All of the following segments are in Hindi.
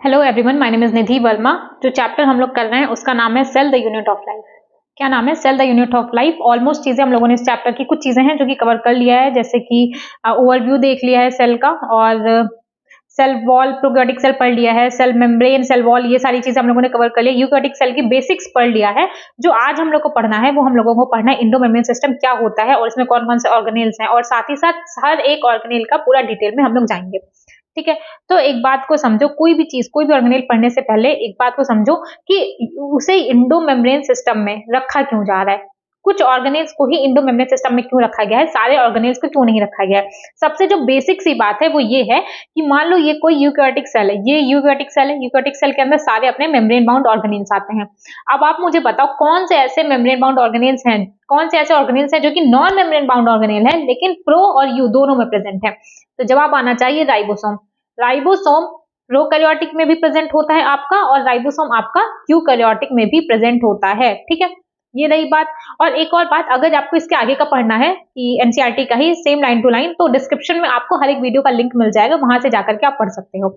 Hello everyone, my name is Nidhi Verma. जो चैप्टर हम लोग कर रहे हैं उसका नाम है cell the unit of life. क्या नाम है? Cell the unit of life. Almost चीजें हम लोगों ने इस चैप्टर की कुछ चीजें हैं जो कि कवर कर लिया है, जैसे कि ओवरव्यू देख लिया है सेल का, और सेल वॉल, प्रोकैरियोटिक सेल पढ़ लिया है, सेल मेम्ब्रेन, सेल वॉल, ये सारी चीजें हम लोगों ने कवर कर लिया। यूकैरियोटिक सेल की बेसिक्स पढ़ लिया है। जो आज हम लोग को पढ़ना है वो हम लोगों को पढ़ना है इंडो मेम्ब्रेन सिस्टम क्या होता है और इसमें कौन कौन से ऑर्गेनेल्स हैं, और साथ ही साथ हर एक ऑर्गेनेल का पूरा डिटेल में हम लोग जाएंगे। ठीक है, तो एक बात को समझो, कोई भी चीज, कोई भी ऑर्गेनेल पढ़ने से पहले एक बात को समझो कि उसे इंडो मेम्ब्रेन सिस्टम में रखा क्यों जा रहा है। कुछ ऑर्गेनेल्स को ही इंडो मेम्ब्रेन सिस्टम में क्यों रखा गया है, सारे ऑर्गेनेल्स को क्यों नहीं रखा गया है। सबसे जो बेसिक सी बात है वो ये है कि मान लो ये कोई यूकैरियोटिक सेल है, ये यूकैरियोटिक सेल है, यूकैरियोटिक सेल के अंदर सारे अपने मेम्ब्रेन बाउंड ऑर्गेनेल्स आते हैं। अब आप मुझे बताओ कौन से ऐसे मेम्ब्रेन बाउंड ऑर्गेनेल्स हैं, कौन से ऐसे ऑर्गेनेल्स हैं जो कि नॉन मेम्ब्रेन बाउंड ऑर्गेनेल है लेकिन प्रो और यू दोनों में प्रेजेंट है। तो जवाब आना चाहिए राइबोसोम। राइबोसोम प्रोकैरियोटिक में भी प्रेजेंट होता है आपका, और राइबोसोम आपका यूकैरियोटिक में भी प्रेजेंट होता है। ठीक है, ये रही बात। और एक और बात, अगर आपको इसके आगे का पढ़ना है कि एनसीईआरटी का ही सेम लाइन टू लाइन, तो डिस्क्रिप्शन में आपको हर एक वीडियो का लिंक मिल जाएगा, वहां से जाकर के आप पढ़ सकते हो।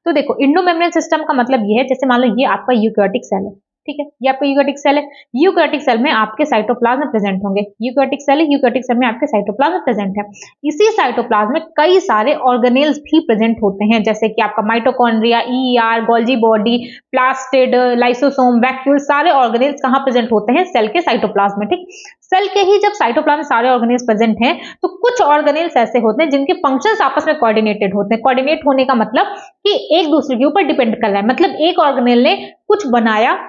तो देखो, इंडो मेम्ब्रेन सिस्टम का मतलब ये है, जैसे मान लो ये आपका यूकैरियोटिक सेल है। ठीक है, ये आपका यूकैरियोटिक सेल है। यूकैरियोटिक सेल में आपके साइटोप्लाज्म प्रेजेंट होंगे। यूकैरियोटिक सेल है, यूकैरियोटिक सेल में आपके साइटोप्लाज्म प्रेजेंट है। इसी साइटोप्लाज्म में कई सारे ऑर्गेनेल्स भी प्रेजेंट होते हैं, जैसे कि आपका mitochondria, ER, Golgi body, plastid, lysosome, vacuole, सारे ऑर्गेनेल्स कहां प्रेजेंट होते हैं? सेल के साइटोप्लाज्म में। ठीक, सेल के ही जब साइटोप्लाज्म में सारे ऑर्गेनेल्स प्रेजेंट हैं, तो कुछ ऑर्गेनेल्स ऐसे होते हैं जिनके फंक्शंस आपस में कोऑर्डिनेटेड होते हैं। कोऑर्डिनेट होने का मतलब कि एक दूसरे के ऊपर डिपेंड कर रहा है। मतलब एक ऑर्गेनेल ने कुछ बनाया,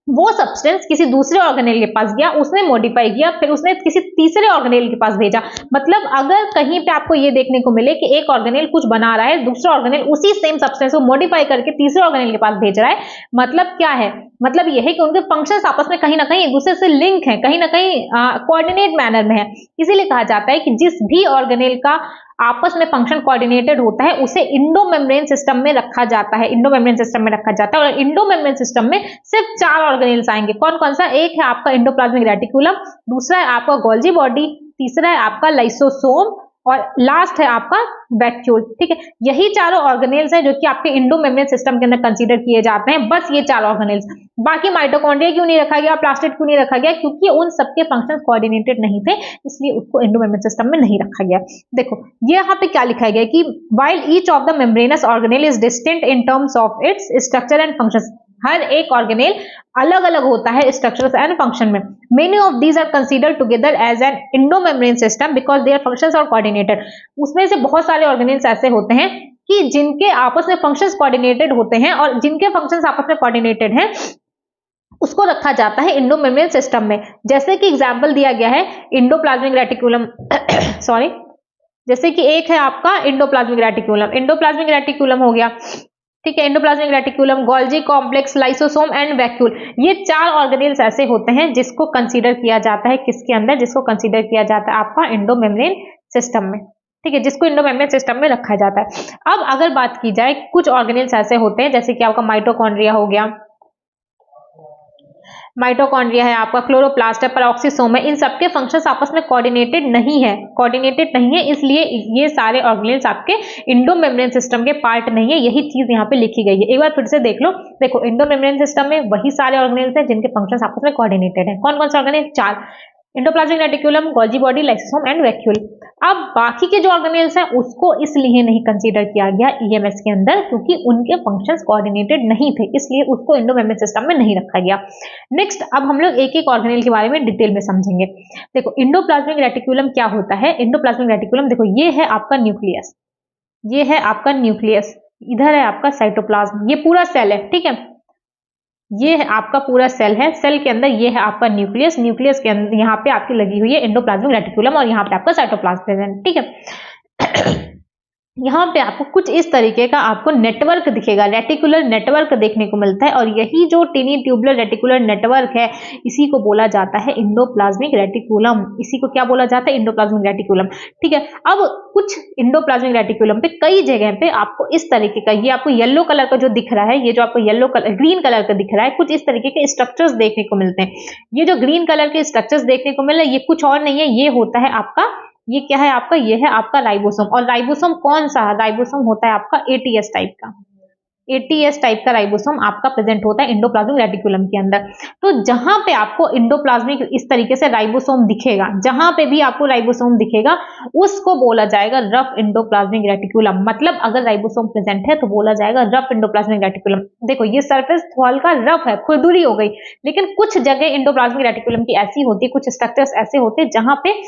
वो सब्सटेंस किसी दूसरे ऑर्गेनेल के पास गया, उसने मॉडिफाई किया, फिर उसने किसी तीसरे ऑर्गेनेल के पास भेजा। मतलब अगर कहीं पे आपको ये देखने को मिले कि एक ऑर्गेनेल कुछ बना रहा है, दूसरा ऑर्गेनेल उसी सेम सब्सटेंस को मॉडिफाई करके तीसरे ऑर्गेनेल के पास भेज रहा है, मतलब क्या है? मतलब यह है कि उनके फंक्शंस आपस में कहीं ना कहीं एक दूसरे से लिंक है, कहीं ना कहीं कोऑर्डिनेट मैनर में है। इसीलिए कहा जाता है कि जिस भी ऑर्गेनेल का आपस में फंक्शन कोऑर्डिनेटेड होता है उसे इंडो मेम्ब्रेन सिस्टम में रखा जाता है। इंडो मेम्ब्रेन सिस्टम में रखा जाता है, और इंडो मेम्ब्रेन सिस्टम में सिर्फ 4 ऑर्गेनेल्स आएंगे। कौन कौन सा? एक है आपका एंडोप्लाज्मिक रेटिकुलम, दूसरा है आपका गोल्जी बॉडी, तीसरा है आपका लाइसोसोम, और लास्ट है आपका वैक्यूल। ठीक है, यही चारों ऑर्गेनेल्स हैं जो कि आपके इंडो मेम्ब्रेन सिस्टम के अंदर कंसीडर किए जाते हैं। बस ये 4 ऑर्गेनेल्स। बाकी माइटोकॉन्ड्रिया क्यों नहीं रखा गया, प्लास्टिड क्यों नहीं रखा गया? क्योंकि उन सबके फंक्शंस कोऑर्डिनेटेड नहीं थे, इसलिए उसको इंडो मेम्ब्रेन सिस्टम में नहीं रखा गया। देखो ये यहाँ पे क्या लिखा गया कि while each of the membranous organelle is distinct in terms of its structure and functions, हर एक ऑर्गेनेल अलग अलग होता है स्ट्रक्चर एंड फंक्शन में। Many of these are considered together as an endomembrane system because their functions are coordinated. उसमें से बहुत सारे ऑर्गेनेल्स ऐसे होते हैं कि जिनके आपस में फंक्शंस कोऑर्डिनेटेड होते हैं, और जिनके फंक्शंस आपस में कोऑर्डिनेटेड हैं उसको रखा जाता है इंडोमेम्ब्रेन सिस्टम में। जैसे कि एग्जांपल दिया गया है इंडोप्लाज्मिक रेटिकुलम सॉरी, जैसे कि एक है आपका इंडोप्लाज्मिक रेटिकुलम। इंडोप्लाज्मिक रेटिकुलम हो गया, ठीक है, endoplasmic reticulum, Golgi complex, lysosome and vacuole. ये 4 ऑर्गेनेल्स ऐसे होते हैं जिसको कंसीडर किया जाता है किसके अंदर? जिसको कंसीडर किया जाता है आपका इंडो मेम्ब्रेन सिस्टम में। ठीक है, जिसको इंडो मेम्ब्रेन सिस्टम में रखा जाता है। अब अगर बात की जाए, कुछ ऑर्गेनेल्स ऐसे होते हैं जैसे कि आपका माइटोकॉन्ड्रिया हो गया, माइटोकॉन्ड्रिया है आपका, क्लोरोप्लास्ट है, पेरोक्सिसोम है, इन सबके फंक्शंस आपस में कोऑर्डिनेटेड नहीं है, इसलिए ये सारे ऑर्गेनेल्स आपके इंडो मेम्ब्रेन सिस्टम के पार्ट नहीं है। यही चीज यहाँ पे लिखी गई है। एक बार फिर से देख लो। देखो, इंडो मेम्ब्रेन सिस्टम में वही सारे ऑर्गेनेल्स हैं जिनके फंक्शंस आपस में कोऑर्डिनेटेड है। कौन कौन से organelle? 4, endoplasmic reticulum, Golgi body, lysosome and vacuole. अब बाकी के जो ऑर्गेनेल्स हैं उसको इसलिए नहीं कंसीडर किया गया ईएमएस के अंदर क्योंकि उनके फंक्शंस कोऑर्डिनेटेड नहीं थे, इसलिए उसको इंडो मेम्ब्रेन सिस्टम में नहीं रखा गया। नेक्स्ट, अब हम लोग एक एक ऑर्गेनेल के बारे में डिटेल में समझेंगे। देखो, इंडोप्लाज्मिक रेटिकुलम क्या होता है? इंडोप्लाज्मिक रेटिकुलम, देखो ये है आपका न्यूक्लियस, ये है आपका न्यूक्लियस, इधर है आपका साइटोप्लाज्म, ये पूरा सेल है। ठीक है, ये है आपका पूरा सेल है। सेल के अंदर ये है आपका न्यूक्लियस, न्यूक्लियस के अंदर यहाँ पे आपकी लगी हुई है इंडोप्लाज्मिक रेटिकुलम, और यहाँ पे आपका साइटोप्लाज्म प्रेजेंट। ठीक है, यहाँ पे आपको कुछ इस तरीके का आपको नेटवर्क दिखेगा, रेटिकुलर नेटवर्क देखने को मिलता है, और यही जो टिनी ट्यूबुलर रेटिकुलर नेटवर्क है इसी को बोला जाता है इंडोप्लाज्मिक रेटिकुलम। इसी को क्या बोला जाता है? Endoplasmic reticulum. ठीक है, अब कुछ इंडोप्लाज्मिक रेटिकुलम पे कई जगह पे आपको इस तरीके का, ये आपको येलो कलर का जो दिख रहा है, ये जो आपको येलो कलर, ग्रीन कलर का दिख रहा है, कुछ इस तरीके के स्ट्रक्चर्स देखने को मिलते हैं। ये जो ग्रीन कलर के स्ट्रक्चर्स देखने को मिल रहा है, ये कुछ और नहीं है, ये होता है आपका, ये क्या है आपका? ये है आपका राइबोसोम। और राइबोसोम कौन सा? राइबोसोम होता है आपका एटीएस टाइप का। ATS टाइप का राइबोसोम आपका प्रेजेंट होता है एंडोप्लाज्मिक रेटिकुलम के अंदर। तो जहां पे आपको एंडोप्लाज्मिक इस तरीके से राइबोसोम दिखेगा, जहां पे भी आपको राइबोसोम दिखेगा उसको बोला जाएगा रफ एंडोप्लाज्मिक रेटिकुलम। मतलब अगर राइबोसोम प्रेजेंट है तो बोला जाएगा रफ एंडोप्लाज्मिक रेटिकुलम। देखो ये सरफेस वॉल का रफ है, खुरदुरी हो गई, लेकिन कुछ जगह एंडोप्लाज्मिक रेटिकुलम की ऐसी होती है, कुछ स्ट्रक्चर्स ऐसे होते हैं जहां पे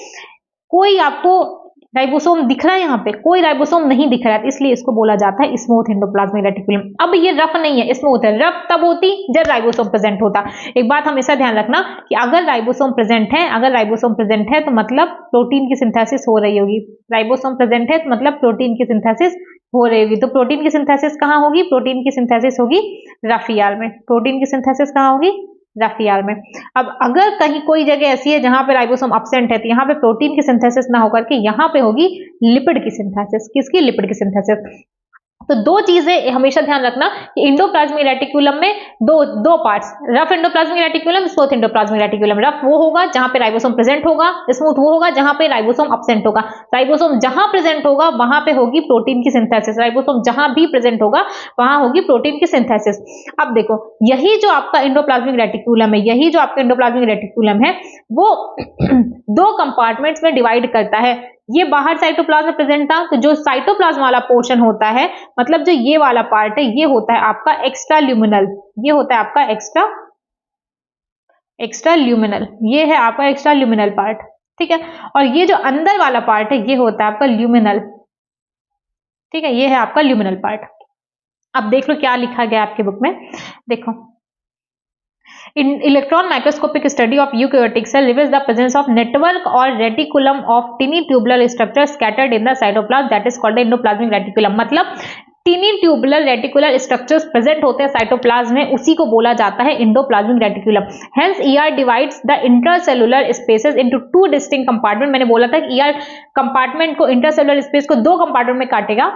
कोई आपको राइबोसोम दिख रहा है, यहाँ पे कोई राइबोसोम नहीं दिख रहा है, इसलिए इसको बोला जाता है स्मूथ एंडोप्लाज्मिक रेटिकुलम। अब ये रफ नहीं है, स्मूथ है। रफ तब होती जब राइबोसोम प्रेजेंट होता। एक बात हमेशा ध्यान रखना कि अगर राइबोसोम प्रेजेंट है तो मतलब प्रोटीन की सिंथेसिस हो रही होगी। राइबोसोम प्रेजेंट है तो मतलब प्रोटीन की सिंथेसिस हो रही होगी। तो प्रोटीन की सिंथेसिस कहाँ होगी? प्रोटीन की सिंथेसिस होगी रफ ईआर में। प्रोटीन की सिंथेसिस कहाँ होगी? रफ ईआर में। अब अगर कहीं कोई जगह ऐसी है जहां पे राइबोसोम एब्सेंट है तो यहाँ पे प्रोटीन की सिंथेसिस ना होकर के यहाँ पे होगी लिपिड की सिंथेसिस। किसकी? लिपिड की सिंथेसिस। तो दो चीजें हमेशा ध्यान रखना कि एंडोप्लाज्मिक रेटिकुलम में दो parts, rough endoplasmic reticulum, smooth endoplasmic reticulum. Rough वो होगा जहां पे राइबोसोम प्रेजेंट होगा, स्मूथ वो होगा जहां पे राइबोसोम एब्सेंट होगा। राइबोसोम जहां प्रेजेंट होगा वहां पे होगी प्रोटीन की सिंथेसिस, राइबोसोम जहां भी प्रेजेंट होगा वहां होगी प्रोटीन की सिंथेसिस। अब देखो यही जो आपका एंडोप्लाज्मिक रेटिकुलम है वो दो कंपार्टमेंट्स में डिवाइड करता है। ये बाहर साइटोप्लाज्म में प्रेजेंट था, तो जो साइटोप्लाज्म वाला पोर्शन होता है, मतलब जो ये वाला पार्ट है, ये होता है आपका एक्स्ट्रा ल्यूमिनल। ये होता है आपका एक्स्ट्रा ल्यूमिनल। ये है आपका एक्स्ट्रा ल्यूमिनल पार्ट, ठीक है। और ये जो अंदर वाला पार्ट है ये होता है आपका ल्यूमिनल, ठीक है। ये है आपका ल्यूमिनल पार्ट। अब देख लो क्या लिखा गया आपके बुक में, देखो। In electron microscopic study of eukaryotic cell reveals the presence of network or reticulum of tiny tubular structures scattered in the cytoplasm that is called the endoplasmic reticulum। मतलब tiny tubular reticular structures present होते हैं साइटोप्लाज्म में, उसी को बोला जाता है endoplasmic reticulum. Hence ER divides the intracellular spaces into two distinct compartment. मैंने बोला था कि ईआर कंपार्टमेंट को, इंट्रासेलुलर स्पेस को दो कंपार्टमेंट में काटेगा,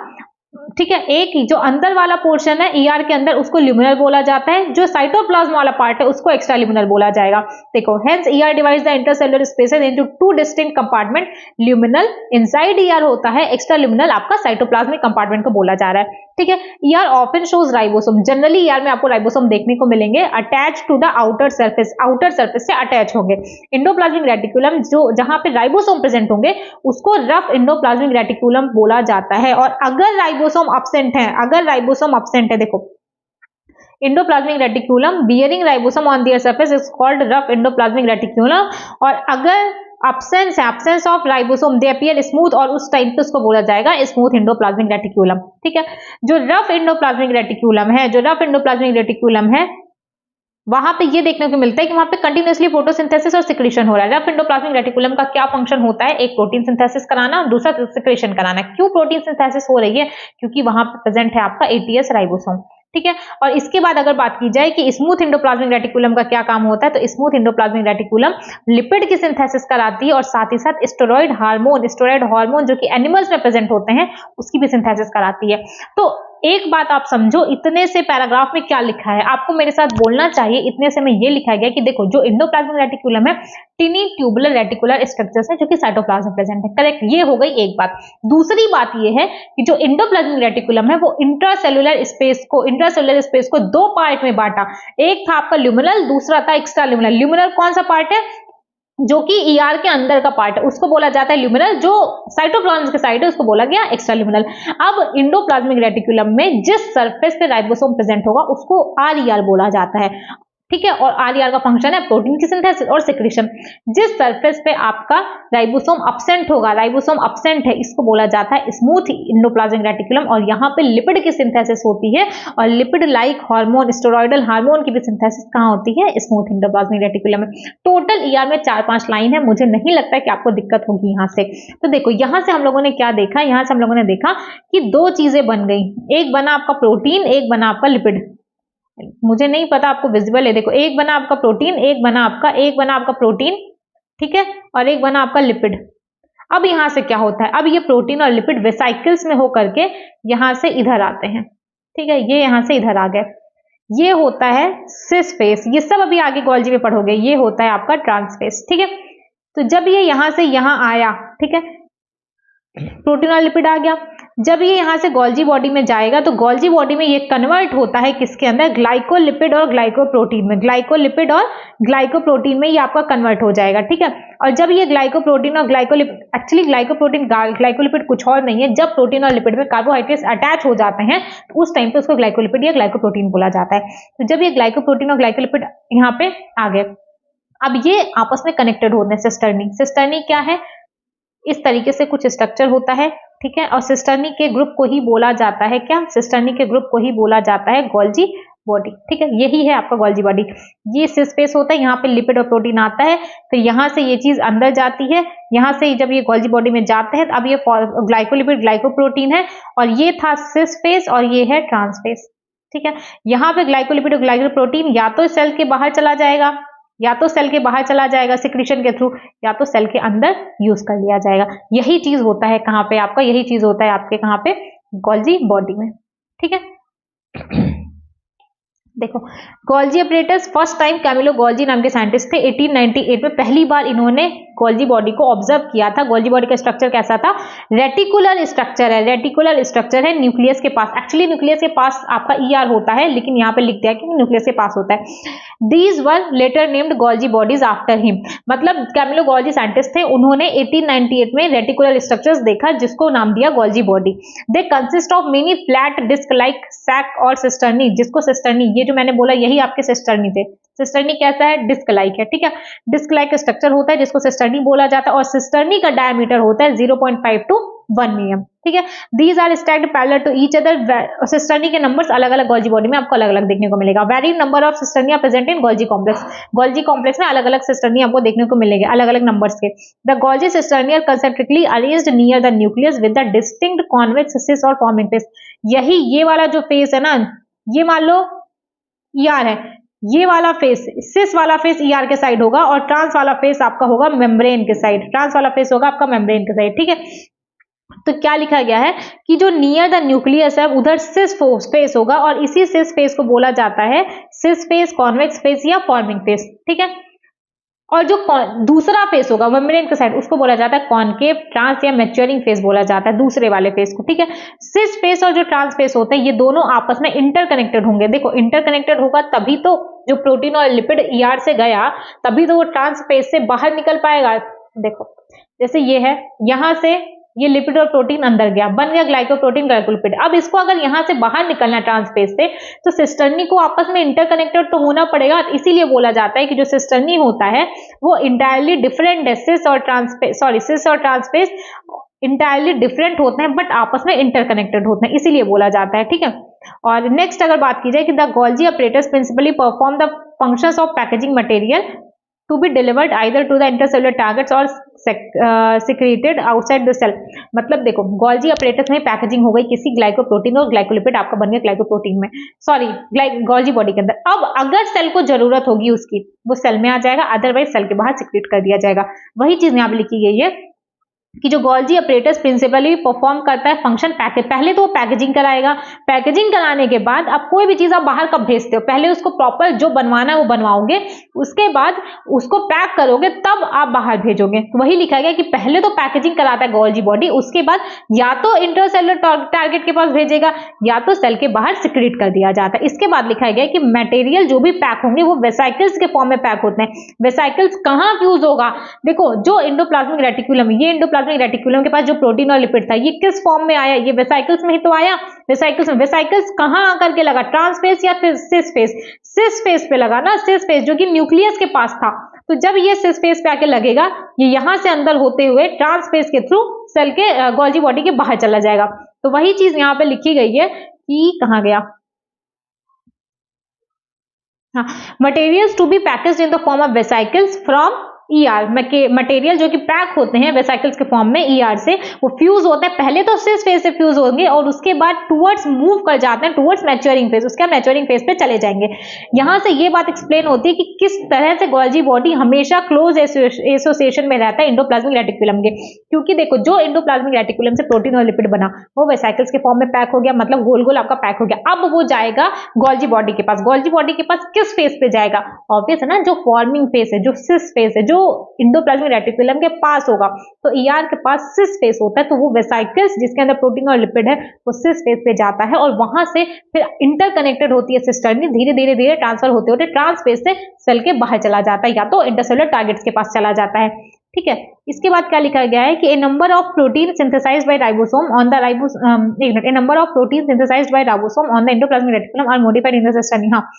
ठीक है। एक जो अंदर वाला पोर्शन है ईआर के अंदर उसको ल्यूमिनल बोला जाता है, जो साइटोप्लाज्म वाला पार्ट है उसको एक्स्ट्रा ल्यूमिनल बोला जाएगा। देखो hence ER divides the intercellular spaces into two distinct compartment. Luminal inside ER होता है, एक्स्ट्रा ल्यूमिनल आपका साइटोप्लाज्मिक कंपार्टमेंट को बोला जा रहा है, ठीक है। ER often shows ribosome. Generally ER में आपको राइबोसोम देखने को मिलेंगे attach to the outer surface से अटैच होंगे। एंडोप्लाज्मिक रेटिकुलम जो जहां पे राइबोसोम प्रेजेंट होंगे उसको रफ एंडोप्लाज्मिक रेटिकुलम बोला जाता है। और अगर राइबोसोम एब्सेंट है, देखो endoplasmic reticulum bearing ribosome on their surface is called rough endoplasmic reticulum. और अगर absence of ribosome they appear smooth, और उस टाइप पे उसको बोला जाएगा स्मूथ एंडोप्लाज्मिक रेटिकुलम, ठीक है। जो रफ एंडोप्लाज्मिक रेटिकुलम है वहां पे ये देखने को मिलता है कि वहां पे कंटिन्यूअसली फोटोसिंथेसिस और सिक्रीशन हो रहा है। रफ एंडोप्लाज्मिक रेटिकुलम का क्या फंक्शन होता है? एक प्रोटीन सिंथेसिस कराना, दूसरा सिक्रीशन कराना। क्यों प्रोटीन सिंथेसिस हो रही है? क्योंकि वहां पे प्रेजेंट है आपका एटीएस राइबोसोम, ठीक है। और इसके बाद अगर बात की जाए कि स्मूथ एंडोप्लाज्मिक रेटिकुलम का क्या काम होता है, तो स्मूथ एंडोप्लाज्मिक रेटिकुलम लिपिड की सिंथेसिस कराती है और साथ ही साथ स्टेरॉइड हार्मोन जो कि एनिमल्स में प्रेजेंट होते हैं उसकी भी सिंथेसिस कराती है। तो एक बात आप समझो, इतने से पैराग्राफ में क्या लिखा है आपको मेरे साथ बोलना चाहिए। इतने से में ये लिखा गया कि देखो जो एंडोप्लाज्मिक रेटिकुलम है टिनी ट्यूबुलर रेटिकुलर स्ट्रक्चर्स है जो कि साइटोप्लाज्म में प्रेजेंट है, करेक्ट। ये हो गई एक बात। दूसरी बात ये है कि जो एंडोप्लाज्मिक रेटिकुलम है वो इंट्रासेलुलर स्पेस को दो पार्ट में बांटा। एक था आपका ल्यूमिनल, दूसरा था एक्स्ट्रा ल्यूमिनल। ल्यूमिनल कौन सा पार्ट है? जो कि ईआर के अंदर का पार्ट है उसको बोला जाता है ल्यूमिनल। जो साइटोप्लाज्म के साइड है उसको बोला गया एक्स्ट्रा ल्यूमिनल। अब एंडोप्लाज्मिक रेटिकुलम में जिस सरफेस पे राइबोसोम प्रेजेंट होगा उसको आरईआर बोला जाता है, ठीक है। और आरईआर का फंक्शन है प्रोटीन की सिंथेसिस और सिक्रीशन। जिस सरफेस पे आपका राइबोसोम एब्सेंट होगा, राइबोसोम एब्सेंट है, इसको बोला जाता है स्मूथ एंडोप्लाज्मिक रेटिकुलम। और यहाँ पे लिपिड की सिंथेसिस होती है और lipid like hormone, steroidal hormone की भी सिंथेसिस कहाँ होती है? स्मूथ एंडोप्लाज्मिक रेटिकुलम में। टोटल ईआर में 4-5 लाइन है, मुझे नहीं लगता है कि आपको दिक्कत होगी यहाँ से। तो देखो यहाँ से हम लोगों ने क्या देखा, यहाँ से हम लोगों ने देखा कि दो चीजें बन गई, एक बना आपका प्रोटीन, एक बना आपका लिपिड। मुझे नहीं पता आपको विजिबल है, देखो एक बना आपका प्रोटीन, एक बना आपका प्रोटीन, ठीक है, और एक बना आपका लिपिड। अब यहां से क्या होता है? अब ये प्रोटीन और लिपिड वेसाइकल्स में होकर के यहां से इधर आते हैं, ठीक है। ये यहां से इधर आ गए, ये होता है सिस फेस। ये सब अभी आगे गोल्जी में पढ़ोगे। ये होता है आपका ट्रांसफेस, ठीक है। तो जब ये यहां से यहां आया, ठीक है, प्रोटीन और लिपिड आ गया। जब ये यहाँ से गोल्जी बॉडी में जाएगा तो गोल्जी बॉडी में ये कन्वर्ट होता है किसके अंदर, ग्लाइकोलिपिड और ग्लाइकोप्रोटीन में। ग्लाइकोलिपिड और ग्लाइकोप्रोटीन में ये आपका कन्वर्ट हो जाएगा, ठीक है। और जब ये ग्लाइकोप्रोटीन और एक्चुअली ग्लाइकोप्रोटीन ग्लाइकोलिपिड कुछ और नहीं है, जब प्रोटीन और लिपिड में कार्बोहाइड्रेट्स अटैच हो जाते हैं तो उस टाइम पे उसको ग्लाइकोलिपिड या ग्लाइकोप्रोटीन बोला जाता है। तो जब ये ग्लाइकोप्रोटीन और ग्लाइकोलिपिड यहाँ पे आ गए, अब ये आपस में कनेक्टेड होते हैं सिस्टर्नी। सिस्टर्नी क्या है, इस तरीके से कुछ स्ट्रक्चर होता है, ठीक है। और सिस्टर्नी के ग्रुप को ही बोला जाता है क्या, सिस्टर्नी के ग्रुप को ही बोला जाता है गोल्जी बॉडी, ठीक है। यही है आपका गोल्जी बॉडी। ये सिस स्पेस होता है, यहाँ पे लिपिड और प्रोटीन आता है, तो यहाँ से ये चीज अंदर जाती है। यहाँ से जब ये गोल्जी बॉडी में जाते हैं, अब ये ग्लाइकोलिपिड ग्लाइकोप्रोटीन है, और ये था सिस स्पेस और ये है ट्रांस स्पेस, ठीक है। यहाँ पे ग्लाइकोलिपिड और ग्लाइकोप्रोटीन या तो सेल के बाहर चला जाएगा, या तो सेल के बाहर चला जाएगा सिक्रीशन के थ्रू, या तो सेल के अंदर यूज कर लिया जाएगा। यही चीज होता है कहाँ पे आपका, यही चीज होता है आपके कहाँ पे, गोल्जी बॉडी में, ठीक है। देखो, Golgi operators first time Camillo Golgi नाम के साइंटिस्ट थे। 1898 में पहली बार इन्होंने गोल्जी बॉडी को ऑब्जर्व किया था। गोल्जी बॉडी का स्ट्रक्चर कैसा था, रेटिकुलर स्ट्रक्चर है, रेटिकुलर स्ट्रक्चर है न्यूक्लियस के पास। एक्चुअली न्यूक्लियस के पास आपका ER होता है, लेकिन यहाँ पे लिख दिया कि न्यूक्लियस के पास होता है। These were later named Golgi bodies after him, मतलब कैमिलो गोल्जी साइंटिस्ट थे, उन्होंने 1898 में रेटिकुलर स्ट्रक्चर्स देखा जिसको नाम दिया Golgi body. They consist of many flat disc like sac और सिस्टर्नी, जिसको सिस्टर्नी, ये जो मैंने बोला यही आपके सिस्टर्नी थे। सिस्टर्नी कैसा है, डिस्क लाइक है, ठीक है। डिस्क लाइक स्ट्रक्चर होता है जिसको सिस्टर्नी बोला जाता है, और सिस्टर्नी का डायमीटर होता है 0.5 to 1 mm, ठीक है। These are stacked parallel to each other. Cisternae के नंबर्स अलग अलग गोल्जी बॉडी में आपको अलग अलग देखने को मिलेगा। Very number of cisternae are present in Golgi complex. Golgi complex में अलग अलग सिस्टर्नी आपको देखने को मिलेंगे, अलग अलग नंबर्स के। The Golgi cisternae are concentrically arranged near the nucleus with the distinct convex cis or forming face. यही ये वाला जो फेस है ना, ये मान लो ER है, ये वाला फेस, सिस वाला फेस ER के साइड होगा, और ट्रांस वाला फेस आपका होगा मेम्ब्रेन के साइड। ट्रांस वाला फेस होगा आपका मेम्ब्रेन के साइड, ठीक है। तो क्या लिखा गया है कि जो नियर द न्यूक्लियस है उधर सिस फेस होगा, और इसी सिस फेस को बोला जाता है सिस फेस, कॉन्वेक्स फेस या फॉर्मिंग फेस, ठीक है। और जो दूसरा फेस होगा मेम्ब्रेन के साइड, उसको बोला जाता है कॉनकेव, ट्रांस या मैच्योरिंग फेस बोला जाता है, दूसरे वाले फेस को, ठीक है। सिस फेस और जो ट्रांस फेस होते हैं ये दोनों आपस में इंटरकनेक्टेड होंगे। देखो, इंटरकनेक्टेड होगा तभी तो जो प्रोटीन और लिपिड ER से गया तभी तो वो ट्रांस फेस से बाहर निकल पाएगा। देखो, जैसे ये है, यहां से ये लिपिड और प्रोटीन अंदर गया, बन गया ग्लाइकोप्रोटीन ग्लाइकोलिपिड। अब इसको अगर यहां से बाहर निकलना ट्रांस फेस से, तो सिस्टर्नी को आपस में इंटरकनेक्टेड तो होना पड़ेगा। इसीलिए बोला जाता है कि जो सिस्टर्नी होता है वो इंटायरली डिफरेंट है। सिस और ट्रांस फेस इंटायरली डिफरेंट होते हैं, बट आपस में इंटरकनेक्टेड होते हैं, इसीलिए बोला जाता है, ठीक है। और नेक्स्ट अगर बात की जाए कि the Golgi operators principally perform the functions of packaging material to be delivered either to the intercellular targets or secreted outside the cell। मतलब देखो, गोल्जी ऑपरेटर्स में पैकेजिंग हो गई किसी ग्लाइकोप्रोटीन और ग्लाइकोलिपिड आपका बन गया ग्लाइकोप्रोटीन में, सॉरी गोल्जी बॉडी के अंदर। अब अगर सेल को जरूरत होगी उसकी, वो सेल में आ जाएगा, अदरवाइज सेल के बाहर सिक्रेट कर दिया जाएगा। वही चीज यहाँ पे लिखी गई है कि जो गोल्जी ऑपरेटर्स प्रिंसिपली परफॉर्म करता है फंक्शन पैकेज। पहले तो वो पैकेजिंग कराएगा, पैकेजिंग कराने के बाद अब कोई भी चीज आप बाहर कब भेजते हो, पहले उसको प्रॉपर जो बनवाना है वो बनवाओगे, उसके बाद उसको पैक करोगे, तब आप बाहर भेजोगे। तो वही लिखा गया कि पहले तो पैकेजिंग कराता है गोल्जी बॉडी, उसके बाद या तो इंटरसेलुलर टारगेट के पास भेजेगा या तो सेल के बाहर सिक्रेट कर दिया जाता है। इसके बाद लिखा गया कि मटेरियल जो भी पैक होंगे वो वेसाइकल्स के फॉर्म में पैक होते हैं। वेसाइकल्स कहाँ फ्यूज होगा, देखो जो एंडोप्लाज्मिक रेटिकुलम, ये एंडोप्लाज्मिक रेटिकुलम के पास जो प्रोटीन और लिपिड था ये किस फॉर्म में आया, ये वेसाइकल्स में ही तो आया। वेसाइकल्स में, वेसाइकल्स कहां आकर के लगा, ट्रांस फेस या फिर सिस फेस, सिस फेस पे लगा ना, सिस फेस जो कि न्यूक्लियस के पास था। तो जब ये सिस फेस पे आके लगेगा, ये यहां से अंदर होते हुए ट्रांस फेस के थ्रू सेल के गोल्जी बॉडी के बाहर चला जाएगा। तो वही चीज यहाँ पे लिखी गई है कि कहां गया, हाँ, materials to be packaged in the form of vesicles from ER। Material जो कि पैक होते हैं वेसाइकल्स के फॉर्म में ER से, वो फ्यूज होते हैं। पहले तो सिस फेस से फ्यूज होंगे और उसके बाद टुवर्ड्स मूव कर जाते हैं टुवर्ड्स मैच्योरिंग फेस, उसके मैच्योरिंग फेस पे चले जाएंगे। यहां से ये बात एक्सप्लेन होती है कि किस तरह से गोल्जी बॉडी हमेशा क्लोज एसोसिएशन में रहता है एंडोप्लाज्मिक रेटिकुलम के। क्योंकि देखो, जो एंडोप्लाज्मिक रेटिकुलम से प्रोटीन और लिपिड बना वो वेसाइकल्स के फॉर्म में पैक हो गया, मतलब गोल गोल आपका पैक हो गया। अब वो जाएगा गोल्जी बॉडी के पास। गोल्जी बॉडी के पास किस फेस पे जाएगा, ऑब्वियस है ना, जो फॉर्मिंग फेस है, जो सिस फेस है, जो जो इंडोप्लाज्मिक रेटिकुलम के पास होगा। तो ER के पास सिस फेस होता है, तो वो वेसाइकल्स जिसके अंदर प्रोटीन और लिपिड है वो सिस फेस पे जाता है और वहां से फिर इंटरकनेक्टेड होती है सिस्टर में, धीरे धीरे धीरे ट्रांसफर होते होते ट्रांसफेस से सेल के बाहर चला जाता है या तो इंटरसेलुलर टारगेट्स के पास चला जाता है। ठीक है, इसके बाद क्या लिखा गया है कि a number of protein synthesised by ribosome on the a number of protein synthesised by ribosome on the endoplasmic reticulum are modified in the system. यहाँ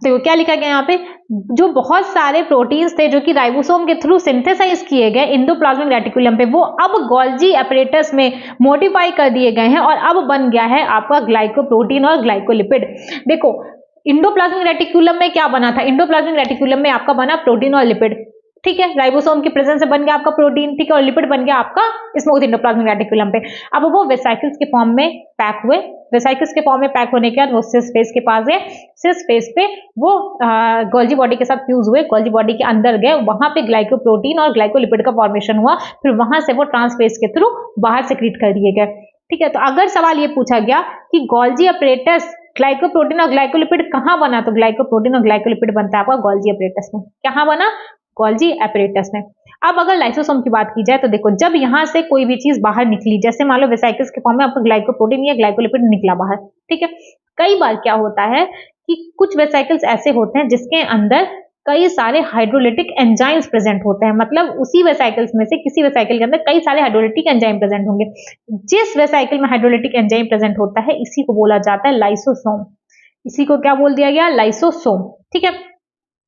देखो क्या लिखा गया यहाँ पे, जो बहुत सारे प्रोटीन्स थे जो कि राइबोसोम के थ्रू सिंथेसाइज किए गए एंडोप्लाज्मिक रेटिकुलम पे, वो अब गोल्जी अपैरेटस में मॉडिफाई कर दिए गए हैं और अब बन गया है आपका ग्लाइकोप्रोटीन और ग्लाइकोलिपिड। देखो इंडोप्लाज्मिक रेटिकुलम में क्या बना था, इंडोप्लाज्मिक रेटिकुलम में आपका बना प्रोटीन और लिपिड, ठीक है, राइबोसोम की प्रेजेंस से बन गया आपका प्रोटीन, ठीक है, और लिपिड बन गया आपका स्मूथ एंडोप्लाज्मिक रेटिकुलम पे। अब वो वेसाइकल्स के फॉर्म में पैक हुए, वेसाइकल्स के फॉर्म में पैक होने के बाद वो सिस फेस के पास गए, सिस फेस पे वो गोल्जी बॉडी के साथ फ्यूज हुए, गोल्जी बॉडी के अंदर गए, वहां पे ग्लाइकोप्रोटीन और ग्लाइकोलिपिड का फॉर्मेशन हुआ, फिर वहां से वो ट्रांसफेस के थ्रू बाहर सेक्रीट कर दिए गए। ठीक है, तो अगर सवाल ये पूछा गया कि गोल्जी अपैरेटस ग्लाइकोप्रोटीन और ग्लाइकोलिपिड कहाँ बना, तो ग्लाइकोप्रोटीन और ग्लाइकोलिपिड बनता है आपका गोल्जी अपैरेटस में। कहाँ बना, गोल्जी अपैरेटस में। अब अगर लाइसोसोम की बात की जाए तो देखो जब यहां से कोई भी चीज बाहर निकली, जैसे मान लो वेसाइकल्स के फॉर्म में आपका ग्लाइकोप्रोटीन या ग्लाइकोलिपिड निकला बाहर, ठीक है, कई बार क्या होता है कि कुछ वेसाइकल्स ऐसे होते हैं जिसके अंदर कई सारे हाइड्रोलिटिक एंजाइम्स प्रेजेंट होते हैं, मतलब उसी वेसाइकल्स में से किसी वेसाइकल के अंदर कई सारे हाइड्रोलिटिक एंजाइम प्रेजेंट होंगे। जिस वेसाइकल में हाइड्रोलिटिक एंजाइम प्रेजेंट होता है इसी को बोला जाता है लाइसोसोम। इसी को क्या बोल दिया गया, लाइसोसोम। ठीक है,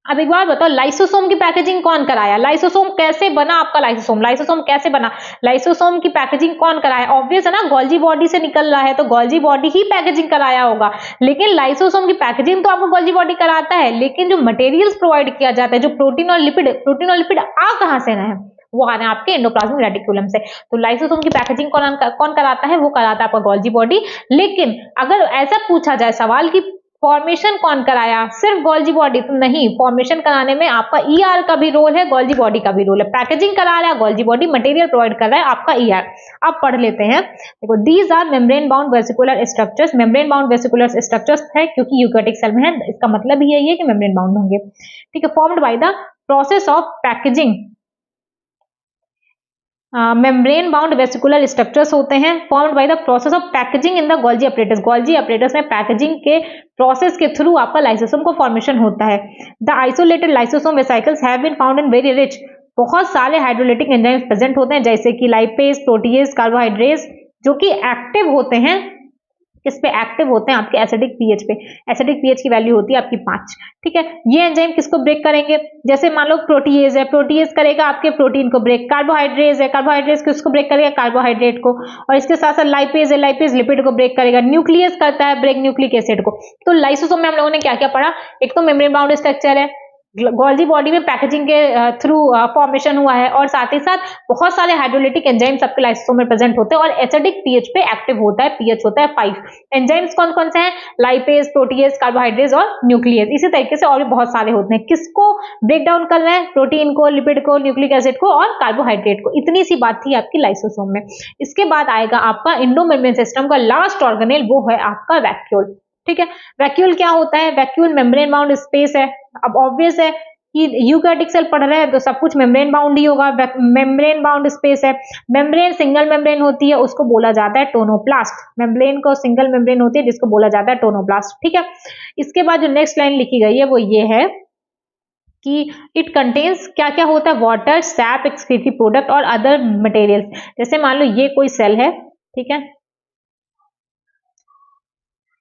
अब एक बार बताओ लाइसोसोम की पैकेजिंग कौन कराया, लाइसोसोम कैसे बना आपका, लाइसोसोम लाइसोसोम कैसे बना, लाइसोसोम की पैकेजिंग कौन कराया, ऑब्वियस है ना, गोल्जी बॉडी से निकल रहा है तो गोल्जी बॉडी ही पैकेजिंग कराया होगा। लेकिन लाइसोसोम की पैकेजिंग तो आपको गोल्जी बॉडी कराता है, लेकिन जो मटेरियल्स प्रोवाइड किया जाता है, जो प्रोटीन और लिपिड आ कहां से रहे हैं, वो आ रहे हैं आपके एंडोप्लाज्मिक रेटिकुलम से। तो लाइसोसोम की पैकेजिंग कौन कराता है, वो कराता है आपका गोल्जी बॉडी। लेकिन अगर ऐसा पूछा जाए सवाल की फॉर्मेशन कौन कराया, सिर्फ गोल्जी बॉडी, तो नहीं, फॉर्मेशन कराने में आपका ER का भी रोल है, गोल्जी बॉडी का भी रोल है। पैकेजिंग करा रहा है गोल्जी बॉडी, मटेरियल प्रोवाइड कर रहा है आपका ER। अब पढ़ लेते हैं, देखो these are membrane bound vesicular structures, membrane bound vesicular structures है क्योंकि यूकैरियोटिक सेल में है, इसका मतलब ही यही है कि मेम्ब्रेन बाउंड होंगे। ठीक है, formed by the process of packaging, membrane bound vesicular structures होते हैं formed by the process of packaging in the Golgi apparatus. Golgi apparatus में पैकेजिंग के प्रोसेस के थ्रू आपका लाइसोसोम को फॉर्मेशन होता है। The isolated lysosome vesicles have been found in very rich, बहुत सारे हाइड्रोलिटिक एंजाइम्स प्रेजेंट होते हैं जैसे कि लाइपेज, प्रोटीएज, कार्बोहाइड्रेट्स, जो कि एक्टिव होते हैं, किस पे एक्टिव होते हैं, आपके एसिडिक पीएच पे। एसिडिक पीएच की वैल्यू होती है आपकी 5। ठीक है, ये एंजाइम किसको ब्रेक करेंगे, जैसे मान लो प्रोटीएज है, प्रोटीएज करेगा आपके प्रोटीन को ब्रेक, कार्बोहाइड्रेट्स है, कार्बोहाइड्रेट्स किसको ब्रेक करेगा, कार्बोहाइड्रेट को, और इसके साथ साथ लाइपेज है, लाइपेज लिपिड को ब्रेक करेगा, न्यूक्लियस करता है ब्रेक न्यूक्लिक एसिड को। तो लाइसोसोम में हम लोगों ने क्या क्या पढ़ा, एक तो मेम्ब्रेन बाउंड स्ट्रक्चर है, गोल्जी बॉडी में पैकेजिंग के थ्रू फॉर्मेशन हुआ है, और साथ ही साथ बहुत सारे हाइड्रोलिटिक एंजाइम्स आपके लाइसोसोम में प्रेजेंट होते हैं, और एसिडिक पीएच पे एक्टिव होता है, पीएच होता है 5। एंजाइम्स कौन कौन से हैं, लाइपेज, प्रोटीएज, कार्बोहाइड्रेट्स और न्यूक्लियस। इसी तरीके से और भी बहुत सारे होते हैं, किसको ब्रेक डाउन कर रहे हैं, प्रोटीन को, लिपिड को, न्यूक्लिक एसिड को और कार्बोहाइड्रेट को। इतनी सी बात थी आपकी लाइसोसोम में। इसके बाद आएगा आपका एंडोमेम्ब्रेन सिस्टम का लास्ट ऑर्गेनेल, वो है आपका वैक्यूल। ठीक है, वैक्यूल क्या होता है, वैक्यूल मेम्ब्रेन बाउंड स्पेस है। अब ऑब्वियस है कि यूकैरियोटिक सेल पढ़ रहे हैं तो सब कुछ मेम्ब्रेन बाउंड ही होगा, मेम्ब्रेन बाउंड स्पेस है। मेम्ब्रेन सिंगल मेम्ब्रेन होती है, उसको बोला जाता है टोनोप्लास्ट। मेम्ब्रेन को सिंगल मेम्ब्रेन होती है जिसको बोला जाता है टोनोप्लास्ट। ठीक है, इसके बाद जो नेक्स्ट लाइन लिखी गई है वो ये है कि इट कंटेन्स क्या क्या होता है, वाटर, सैप, एक्सक्रीटरी प्रोडक्ट और अदर मटेरियल्स। जैसे मान लो ये कोई सेल है, ठीक है,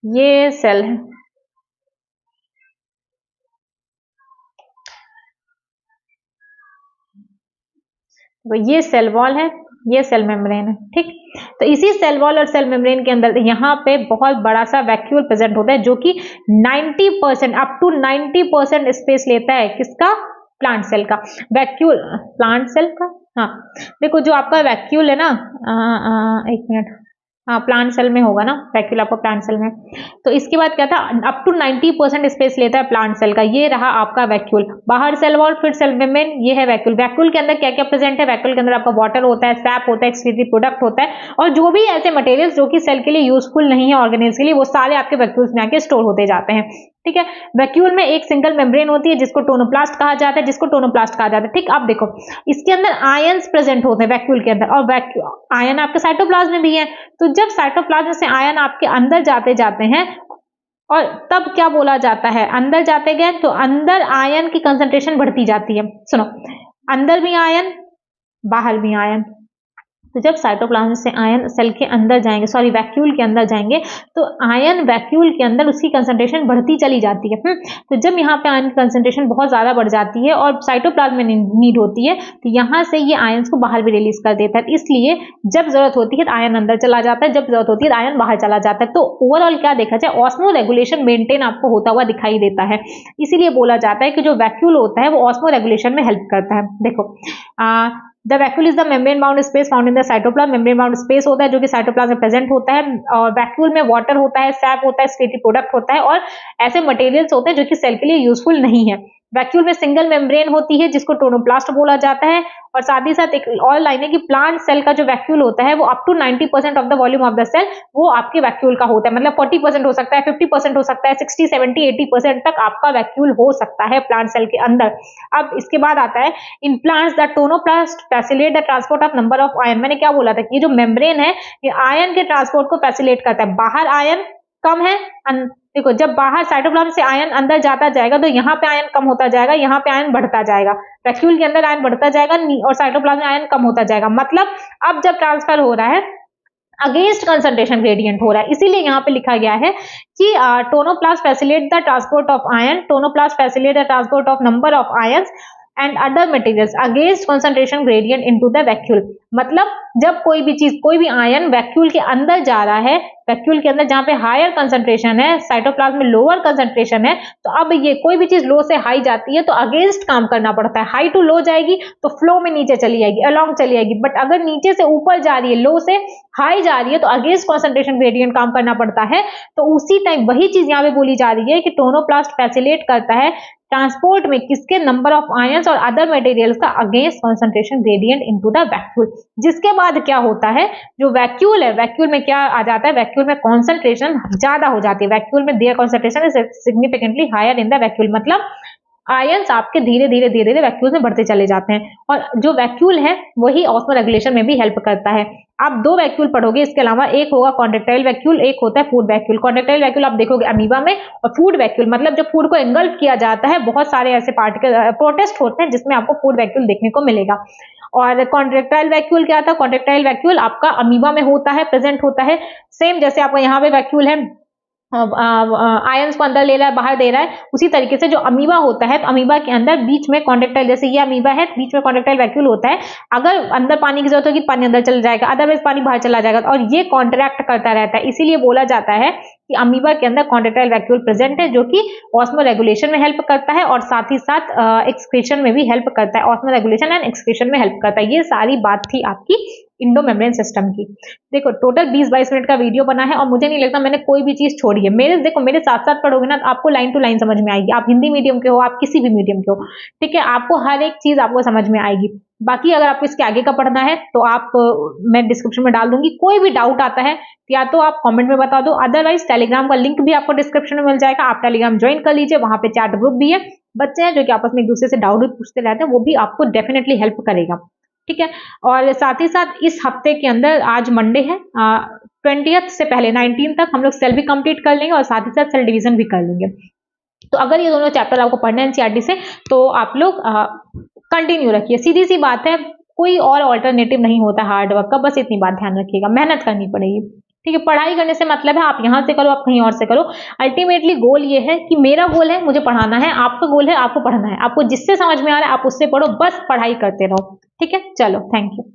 ये सेल है, तो ये सेल वॉल है, ये सेल मेम्ब्रेन है। ठीक, तो इसी सेल वॉल और सेल मेम्ब्रेन के अंदर यहाँ पे बहुत बड़ा सा वैक्यूल प्रेजेंट होता है जो कि 90% अप टू 90% स्पेस लेता है, किसका, प्लांट सेल का। वैक्यूल प्लांट सेल का, हाँ देखो जो आपका वैक्यूल है ना, एक मिनट, हाँ प्लांट सेल में होगा ना वैक्यूल, आपका प्लांट सेल में। तो इसके बाद क्या था, अप टू 90% स्पेस लेता है प्लांट सेल का, ये रहा आपका वैक्यूल। बाहर सेल वॉल, फिर सेल मेम्ब्रेन, ये है वैक्यूल। वैक्यूल के अंदर क्या क्या प्रेजेंट है, वैक्यूल के अंदर आपका वाटर होता है, सैप होता है, एक्सक्रीटरी प्रोडक्ट होता है, और जो भी ऐसे मटेरियल्स जो कि सेल के लिए यूजफुल नहीं है, ऑर्गेनेल्स के लिए, वो सारे आपके वैक्यूल्स में आके स्टोर होते जाते हैं। ठीक है। वैक्यूल में एक सिंगल मेम्ब्रेन होती है जिसको टोनोप्लास्ट कहा जाता है, ठीक। अब देखो इसके अंदर आयंस प्रेजेंट होते हैं वैक्यूल के अंदर, और आयन आपके साइटोप्लाज्म में भी है। तो जब साइटोप्लाज्म से आयन आपके अंदर जाते हैं और तब क्या बोला जाता है, अंदर जाते गए तो अंदर आयन की कंसंट्रेशन बढ़ती जाती है। सुनो, अंदर भी आयन बाहर भी आयन। तो जब साइटोप्लाज्म से आयन सेल के अंदर जाएंगे, सॉरी वैक्यूल के अंदर जाएंगे, तो आयन वैक्यूल के अंदर उसकी कंसंट्रेशन बढ़ती चली जाती है। तो जब यहाँ पे आयन की कंसंट्रेशन बहुत ज्यादा बढ़ जाती है और साइटोप्लाज्म में नीड होती है, तो यहाँ से ये आयन्स को बाहर भी रिलीज कर देता है। इसलिए जब जरूरत होती है तो आयन अंदर चला जाता है, जब जरूरत होती है तो आयन बाहर चला जाता है। तो ओवरऑल क्या देखा जाए, ऑस्मो रेगुलेशन मेंटेन आपको होता हुआ दिखाई देता है। इसीलिए बोला जाता है कि जो वैक्यूल होता है वो ऑस्मो रेगुलेशन में हेल्प करता है। देखो the vacuole is the membrane bound space found in the cytoplasm. Membrane bound space होता है जो कि साइटोप्लाज्म में प्रेजेंट होता है, और वैक्यूल में वाटर होता है, सैप होता है, स्केटी प्रोडक्ट होता है और ऐसे मटेरियल्स होते हैं जो कि सेल के लिए यूजफुल नहीं है। वैक्यूल में सिंगल मेम्ब्रेन होती है जिसको टोनोप्लास्ट बोला जाता है। और साथ ही साथ एक और लाइन है कि प्लांट सेल का जो वैक्यूल होता है वो up to 90% of the volume of the cell वो आपके वैक्यूल का होता है। मतलब 40% हो सकता है, 50% हो सकता है, 60, 70, 80% तक आपका वैक्यूल हो सकता है प्लांट सेल के अंदर। अब इसके बाद आता है in plants the tonoplast facilitate the transport of number of ion. मैंने क्या बोला था कि ये जो मेम्ब्रेन है ये आयन के ट्रांसपोर्ट को फैसिलिटेट करता है। बाहर आयन कम है, देखो जब बाहर साइटोप्लाज्म से आयन अंदर जाता जाएगा तो यहाँ पे आयन कम होता जाएगा, यहाँ पे आयन बढ़ता जाएगा। वैक्यूल के अंदर आयन बढ़ता जाएगा और साइटोप्लाज्म में आयन कम होता जाएगा। मतलब अब जब ट्रांसफर हो रहा है अगेंस्ट कंसंट्रेशन ग्रेडियंट हो रहा है। इसीलिए यहाँ पे लिखा गया है कि tonoplast facilitate the transport of ion, tonoplast facilitate the transport of number of ions and other materials against concentration gradient into the vacuole. मतलब जब कोई भी चीज, कोई भी आयन वैक्यूल के अंदर जा रहा है, वैक्यूल के अंदर जहां पे हायर कंसंट्रेशन है, साइटोप्लाज्म में लोअर कंसंट्रेशन है, तो अब ये कोई भी चीज लो से हाई जाती है तो अगेंस्ट काम करना पड़ता है। हाई टू लो जाएगी तो फ्लो में नीचे चली जाएगी, अलोंग चली जाएगी। बट अगर नीचे से ऊपर जा रही है, लो से हाई जा रही है, तो अगेंस्ट कंसंट्रेशन ग्रेडियंट काम करना पड़ता है। तो उसी टाइम वही चीज यहाँ पे बोली जा रही है कि टोनोप्लास्ट फैसिलिटेट करता है ट्रांसपोर्ट में किसके, नंबर ऑफ आयंस और अदर मटेरियल्स का against concentration gradient into the vacuole. जिसके बाद क्या होता है, जो वैक्यूल है, वैक्यूल में क्या आ जाता है, वैक्यूल में कॉन्सेंट्रेशन ज्यादा हो जाती है। वैक्यूल में their concentration is significantly higher in the vacuole. मतलब आयंस आपके धीरे धीरे धीरे धीरे वैक्यूल में बढ़ते चले जाते हैं, और जो वैक्यूल है वही ऑस्मो रेगुलेशन में भी हेल्प करता है। आप दो वैक्यूल पढ़ोगे, इसके अलावा एक होगा कॉन्ट्रेक्टाइल वैक्यूल, एक होता है फूड वैक्यूल। कॉन्ट्रेक्टाइल वैक्यूल आप देखोगे अमीबा में, और फूड वैक्यूल मतलब जब फूड को एंगल्फ किया जाता है, बहुत सारे ऐसे पार्टिकल प्रोटेस्ट होते हैं जिसमें आपको फूड वैक्यूल देखने को मिलेगा। और कॉन्ट्रेक्टाइल वैक्यूल क्या था, कॉन्ट्रेक्टाइल वैक्यूल आपका अमीबा में होता है, प्रेजेंट होता है। सेम जैसे आपका यहाँ पे वैक्यूल है, आयंस को अंदर ले रहा है, बाहर दे रहा है, उसी तरीके से जो अमीबा होता है, तो अमीबा के अंदर बीच में कॉन्ट्रेक्टाइल, जैसे ये अमीबा है, बीच में कॉन्ट्रेक्टाइल वैक्यूल होता है। अगर अंदर पानी की जरूरत होगी पानी अंदर चला जाएगा, अदरवाइज पानी बाहर चला जाएगा, और ये कॉन्ट्रैक्ट करता रहता है। इसीलिए बोला जाता है कि अमीबा के अंदर कॉन्ट्रेक्टाइल वैक्यूल प्रेजेंट है, जो कि ऑस्मो रेगुलेशन में हेल्प करता है और साथ ही साथ एक्सक्रीशन में भी हेल्प करता है। ऑस्मो रेगुलेशन एंड एक्सक्रीशन में हेल्प करता है। ये सारी बात थी आपकी इंडो मेम्ब्रेन सिस्टम की। देखो टोटल 20-22 मिनट का वीडियो बना है और मुझे नहीं लगता मैंने कोई भी चीज छोड़ी है। मेरे साथ साथ पढ़ोगे ना तो आपको लाइन टू लाइन समझ में आएगी। आप हिंदी मीडियम के हो, आप किसी भी मीडियम के हो, ठीक है, आपको हर एक चीज आपको समझ में आएगी। बाकी अगर आपको इसके आगे का पढ़ना है तो आप मैं डिस्क्रिप्शन में डाल दूंगी। कोई भी डाउट आता है या तो आप कमेंट में बता दो, अदरवाइज टेलीग्राम का लिंक भी आपको डिस्क्रिप्शन में मिल जाएगा। आप टेलीग्राम ज्वाइन कर लीजिए, वहां पे चैट ग्रुप भी है, बच्चे हैं जो कि आपस में एक दूसरे से डाउट पूछते रहते हैं, वो भी आपको डेफिनेटली हेल्प करेगा, ठीक है। और साथ ही साथ इस हफ्ते के अंदर, आज मंडे है, 20th से पहले 19 तक हम लोग सेल भी कंप्लीट कर लेंगे और साथ ही साथ सेल डिवीजन भी कर लेंगे। तो अगर ये दोनों चैप्टर आपको पढ़ना है एनसीईआरटी से, तो आप लोग कंटिन्यू रखिए। सीधी सी बात है, कोई और ऑल्टरनेटिव नहीं होता हार्ड वर्क का, बस इतनी बात ध्यान रखिएगा, मेहनत करनी पड़ेगी, ठीक है। पढ़ाई करने से मतलब है आप यहाँ से करो, आप कहीं और से करो। अल्टीमेटली गोल ये है कि मेरा गोल है मुझे पढ़ाना है, आपका गोल है आपको पढ़ना है। आपको जिससे समझ में आ रहा है आप उससे पढ़ो, बस पढ़ाई करते रहो, ठीक है। चलो, थैंक यू।